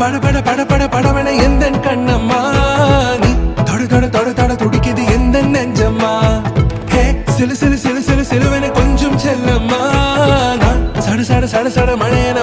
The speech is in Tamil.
பட பட பட பட படவன எந்த கண்ணம்மா நீ தொட தொட தொட தொட துடிக்குது எந்த நெஞ்சம்மா ஹே சிலு சிலு சிலு சிலு சிலுவன கொஞ்சம் செல்லம்மா நான் சட சட சட சட மழையன